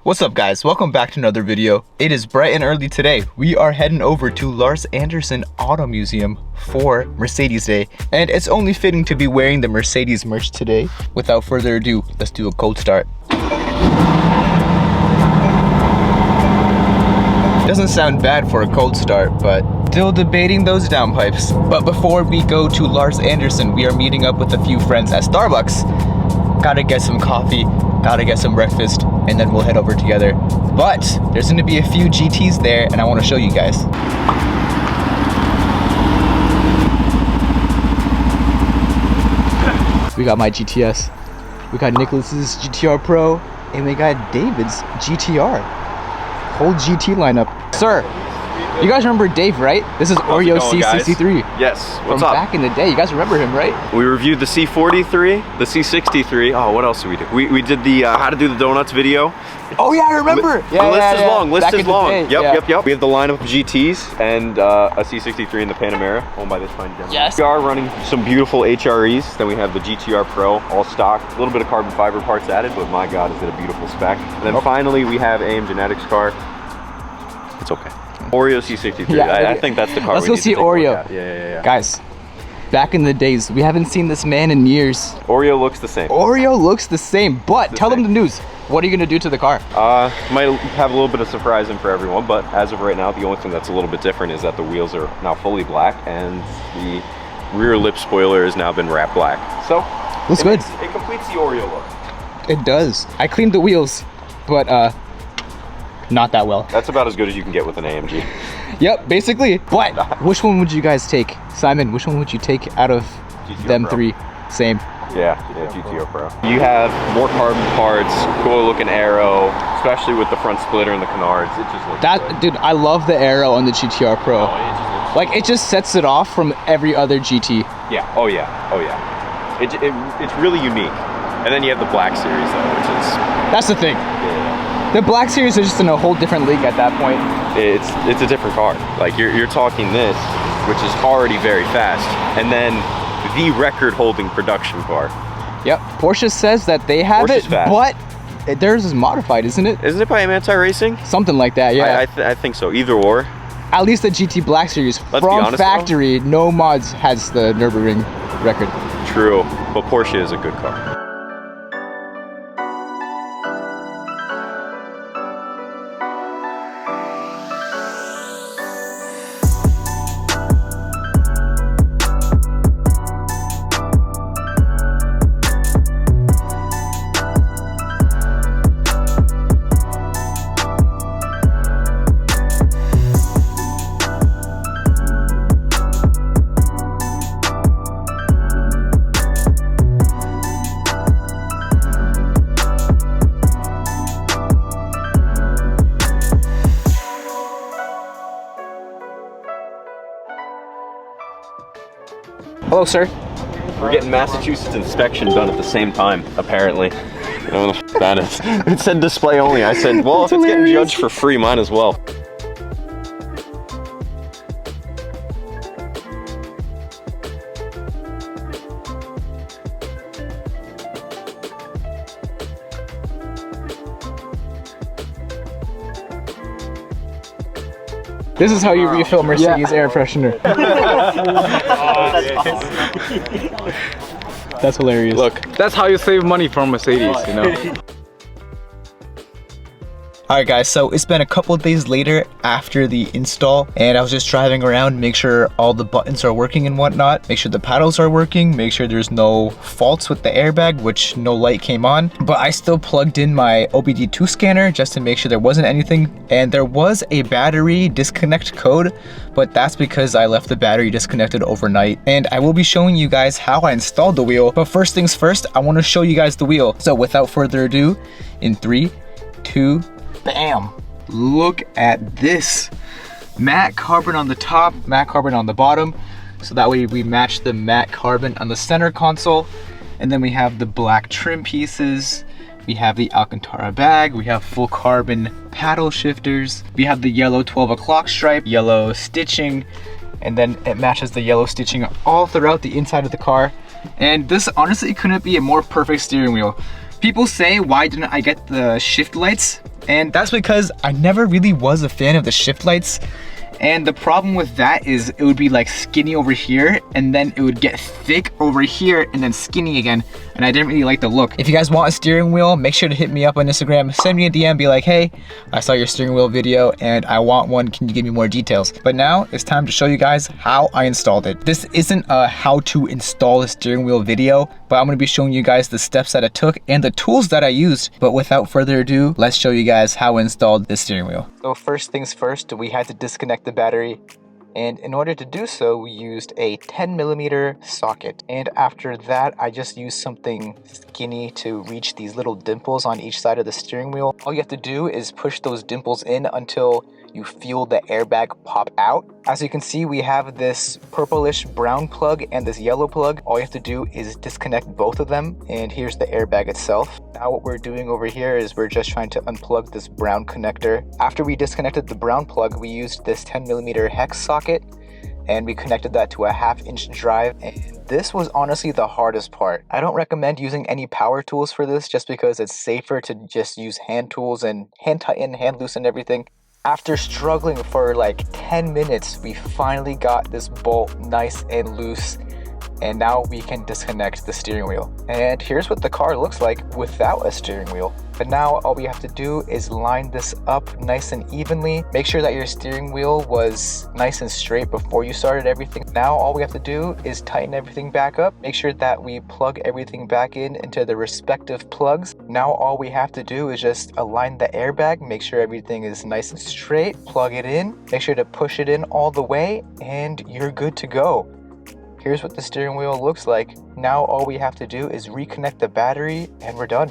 What's up guys, welcome back to another video. It is bright and early today. We are heading over to Larz Anderson Auto Museum for Mercedes Day. And it's only fitting to be wearing the Mercedes merch today. Without further ado, let's do a cold start. Doesn't sound bad for a cold start, but still debating those downpipes. But before we go to Larz Anderson, we are meeting up with a few friends at Starbucks. Gotta get some coffee, gotta get some breakfast, and then we'll head over together. But there's gonna be a few GTs there and I wanna show you guys. We got my GTS, we got Nicholas's GTR Pro, and we got David's GTR. Whole GT lineup. Sir, you guys remember Dave, right? This is Oreo C63. Yes, what's up? From back in the day. You guys remember him, right? We reviewed the C43, the C63. Oh, what else did we do? We did the how to do the donuts video. Oh yeah, I remember. The list is long, list is long. Yep. We have the lineup of GTs and a C63 in the Panamera, owned by this fine gentleman. Yes. We are running some beautiful HREs. Then we have the GTR Pro, all stock. A little bit of carbon fiber parts added, but my God, is it a beautiful spec. And then finally, we have AM Genetics car. It's okay. Oreo C63. Yeah, I think that's the car. Let's go see Oreo. Yeah. Guys, back in the days, we haven't seen this man in years. Oreo looks the same. Oreo looks the same, but tell them the news. What are you gonna do to the car? Might have a little bit of surprising for everyone, but as of right now, the only thing that's a little bit different is that the wheels are now fully black and the rear lip spoiler has now been wrapped black. So, looks good. It completes the Oreo look. It does. I cleaned the wheels, but not that well. That's about as good as you can get with an AMG. Yep, basically. But which one would you guys take? Simon, which one would you take out of GTR them Pro. Three? Same. Yeah, GTR Pro. You have more carbon parts, cool looking aero, especially with the front splitter and the canards. It just looks good. Dude, I love the aero on the GTR Pro. Like, it just sets it off from every other GT. Yeah, oh yeah. It's really unique. And then you have the Black Series though, which is... That's the thing. Yeah. The Black Series is just in a whole different league at that point. It's a different car. Like you're talking this, which is already very fast, and then the record-holding production car. Yep. Porsche says that they have Porsche's it, fast. but theirs is modified, isn't it? Isn't it by Manti Racing? Something like that. Yeah. I think so. Either or. At least the GT Black Series from factory, no mods, has the Nürburgring record. True, but Porsche is a good car. Hello, sir. We're getting Massachusetts inspection done at the same time, apparently. I don't know what that is. It said display only. I said, well, if it's getting judged for free, might as well. This is how you refill Mercedes air freshener. That's hilarious. Look, that's how you save money from Mercedes, you know? Alright guys, so it's been a couple days later after the install, and I was just driving around, make sure all the buttons are working and whatnot, make sure the paddles are working, make sure there's no faults with the airbag, which no light came on. But I still plugged in my OBD2 scanner just to make sure there wasn't anything, and there was a battery disconnect code, but that's because I left the battery disconnected overnight. And I will be showing you guys how I installed the wheel, but first things first, I want to show you guys the wheel. So without further ado, in 3, 2, bam! Look at this. Matte carbon on the top, matte carbon on the bottom. So that way we match the matte carbon on the center console. And then we have the black trim pieces. We have the Alcantara bag. We have full carbon paddle shifters. We have the yellow 12 o'clock stripe, yellow stitching. And then it matches the yellow stitching all throughout the inside of the car. And this honestly couldn't be a more perfect steering wheel. People say, why didn't I get the shift lights? And that's because I never really was a fan of the shift lights. And the problem with that is it would be like skinny over here, and then it would get thick over here and then skinny again. And I didn't really like the look. If you guys want a steering wheel, make sure to hit me up on Instagram, send me a DM, be like, hey, I saw your steering wheel video and I want one. Can you give me more details? But now it's time to show you guys how I installed it. This isn't a how to install a steering wheel video, but I'm gonna be showing you guys the steps that I took and the tools that I used. But without further ado, let's show you guys how I installed this steering wheel. So first things first, we had to disconnect the battery. And in order to do so, we used a 10mm socket. And after that, I just used something skinny to reach these little dimples on each side of the steering wheel. All you have to do is push those dimples in until you feel the airbag pop out. As you can see, we have this purplish brown plug and this yellow plug. All you have to do is disconnect both of them, and here's the airbag itself. Now what we're doing over here is we're just trying to unplug this brown connector. After we disconnected the brown plug, we used this 10mm hex socket and we connected that to a 1/2-inch drive, and this was honestly the hardest part. I don't recommend using any power tools for this just because it's safer to just use hand tools and hand tighten, hand loosen everything. After struggling for like 10 minutes, we finally got this bolt nice and loose, and now we can disconnect the steering wheel. And here's what the car looks like without a steering wheel. But now all we have to do is line this up nice and evenly. Make sure that your steering wheel was nice and straight before you started everything. Now all we have to do is tighten everything back up. Make sure that we plug everything back in into the respective plugs. Now all we have to do is just align the airbag, make sure everything is nice and straight, plug it in, make sure to push it in all the way, and you're good to go. Here's what the steering wheel looks like. Now all we have to do is reconnect the battery and we're done.